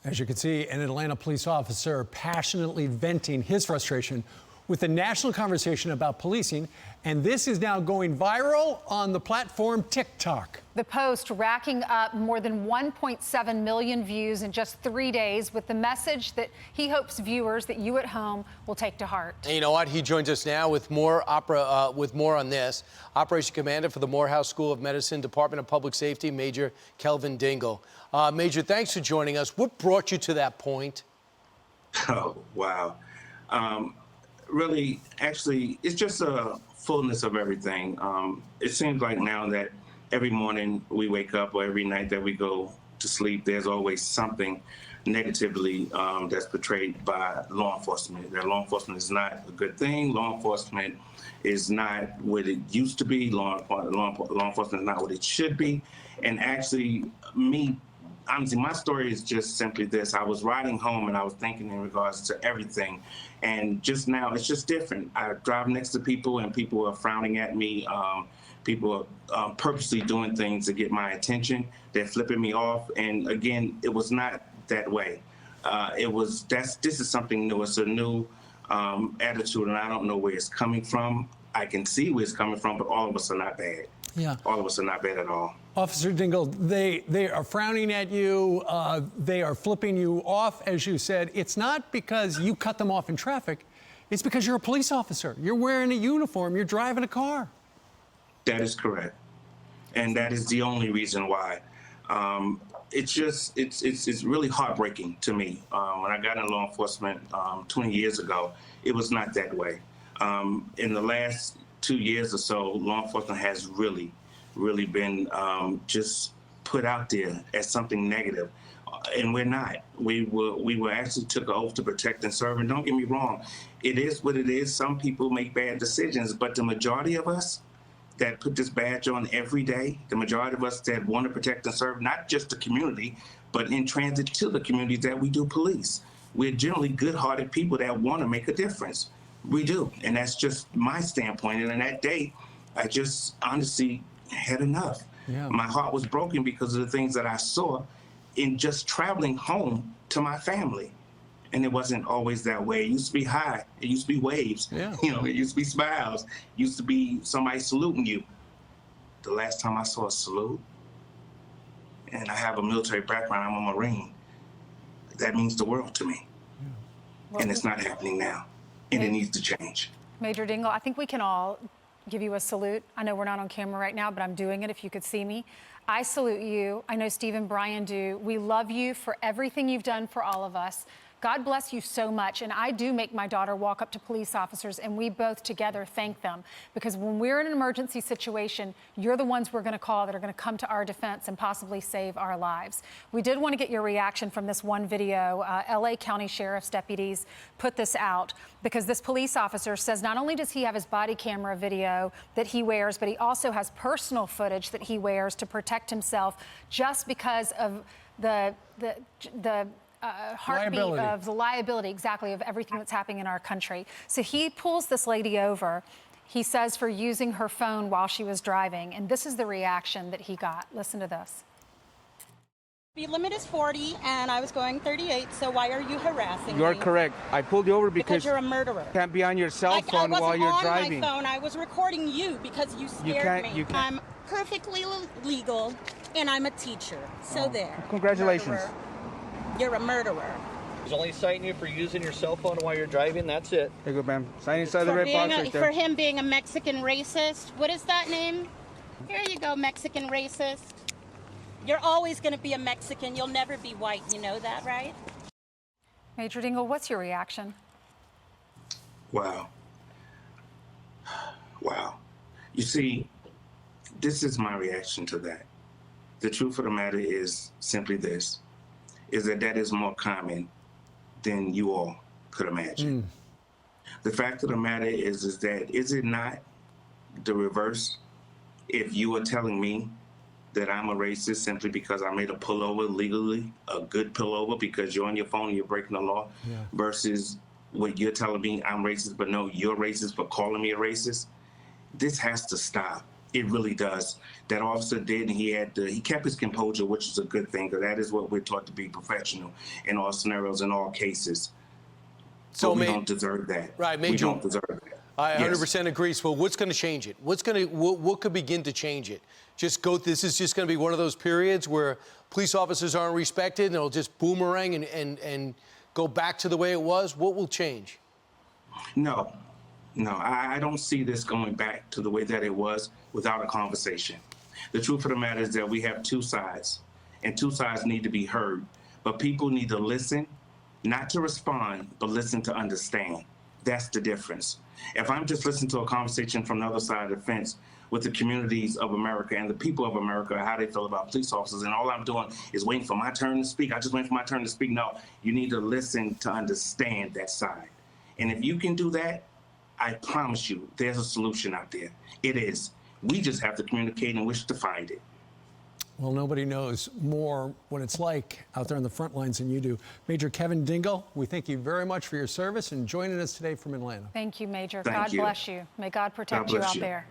As you can see, an Atlanta police officer passionately venting his frustration with the national conversation about policing, and this is now going viral on the platform TikTok. The post racking up more than 1.7 million views in just 3 days, with the message that he hopes viewers, that you at home, will take to heart. And you know what? He joins us now with more on this. Operation Commander for the Morehouse School of Medicine, Department of Public Safety, Major Kelvin Dingle. Major, thanks for joining us. What brought you to that point? Oh, wow. Really, actually, it's just a fullness of everything. It seems like now that every morning we wake up or every night that we go to sleep, there's always something negatively that's portrayed by law enforcement. That law enforcement is not a good thing. Law enforcement is not what it used to be. Law enforcement is not what it should be. And actually, honestly, my story is just simply this. I was riding home and I was thinking in regards to everything. And just now, it's just different. I drive next to people and people are frowning at me. People are purposely doing things to get my attention. They're flipping me off. And again, it was not that way. This is something new. It's a new attitude, and I don't know where it's coming from. I can see where it's coming from, but all of us are not bad. Yeah. All of us are not bad at all. Officer Dingle, they are frowning at you. They are flipping you off, as you said. It's not because you cut them off in traffic. It's because you're a police officer. You're wearing a uniform. You're driving a car. That is correct. And that is the only reason why. It's really heartbreaking to me. When I got in law enforcement 20 years ago, it was not that way. In the last 2 years or so, law enforcement has really been just put out there as something negative, and we're not. We were actually took an oath to protect and serve. And don't get me wrong, it is what it is. Some people make bad decisions, but the majority of us that put this badge on every day, the majority of us that want to protect and serve, not just the community, but in transit to the communities that we do police, we're generally good-hearted people that want to make a difference. We do, and that's just my standpoint. And on that day, I just honestly had enough. Yeah. My heart was broken because of the things that I saw in just traveling home to my family. And it wasn't always that way. It used to be high. It used to be waves. Yeah. You know, it used to be smiles. It used to be somebody saluting you. The last time I saw a salute, and I have a military background, I'm a Marine, that means the world to me. Yeah. Well, and it's not happening now. And it needs to change. Major Dingle, I think we can all give you a salute. I know we're not on camera right now, but I'm doing it if you could see me. I salute you. I know Steve and Brian do. We love you for everything you've done for all of us. God bless you so much. And I do make my daughter walk up to police officers, and we both together thank them. Because when we're in an emergency situation, you're the ones we're going to call that are going to come to our defense and possibly save our lives. We did want to get your reaction from this one video. LA County Sheriff's deputies put this out because this police officer says not only does he have his body camera video that he wears, but he also has personal footage that he wears to protect himself just because of the heartbeat of the liability, exactly, of everything that's happening in our country. So he pulls this lady over, he says, for using her phone while she was driving. And this is the reaction that he got. Listen to this. Speed limit is 40 and I was going 38, so why are you harassing me? You're correct. I pulled you over because you're a murderer. You can't be on your cell phone while you're driving. I wasn't on my phone. I was recording you because you scared me. I'm perfectly legal and I'm a teacher. So there. Congratulations. Murderer. You're a murderer. He's only citing you for using your cell phone while you're driving. That's it. There you go, ma'am. Sign inside the red box right there. For him being a Mexican racist. What is that name? Here you go, Mexican racist. You're always going to be a Mexican. You'll never be white. You know that, right? Major Dingle, what's your reaction? Wow. Wow. You see, this is my reaction to that. The truth of the matter is simply this. Is that is more common than you all could imagine. The fact of the matter is it not the reverse? If you are telling me that I'm a racist simply because I made a pullover legally, a good pullover because you're on your phone and you're breaking the law, versus what you're telling me I'm racist, but no, you're racist for calling me a racist, this has to stop. It really does. That officer did, and he kept his composure, which is a good thing, because that is what we're taught to be professional in all scenarios, in all cases. So but we don't deserve that. Right, we don't deserve that. I Yes. 100% agree. So what's going to change it? What could begin to change it? This is just going to be one of those periods where police officers aren't respected, and it'll just boomerang and go back to the way it was. What will change? No, I don't see this going back to the way that it was without a conversation. The truth of the matter is that we have two sides, and two sides need to be heard. But people need to listen, not to respond, but listen to understand. That's the difference. If I'm just listening to a conversation from the other side of the fence with the communities of America and the people of America, how they feel about police officers, and all I'm doing is waiting for my turn to speak. I just wait for my turn to speak. No, you need to listen to understand that side. And if you can do that, I promise you, there's a solution out there. It is. We just have to communicate and wish to find it. Well, nobody knows more what it's like out there on the front lines than you do. Major Kelvin Dingle, we thank you very much for your service and joining us today from Atlanta. Thank you, Major. Thank God you. bless you. May God protect you out there.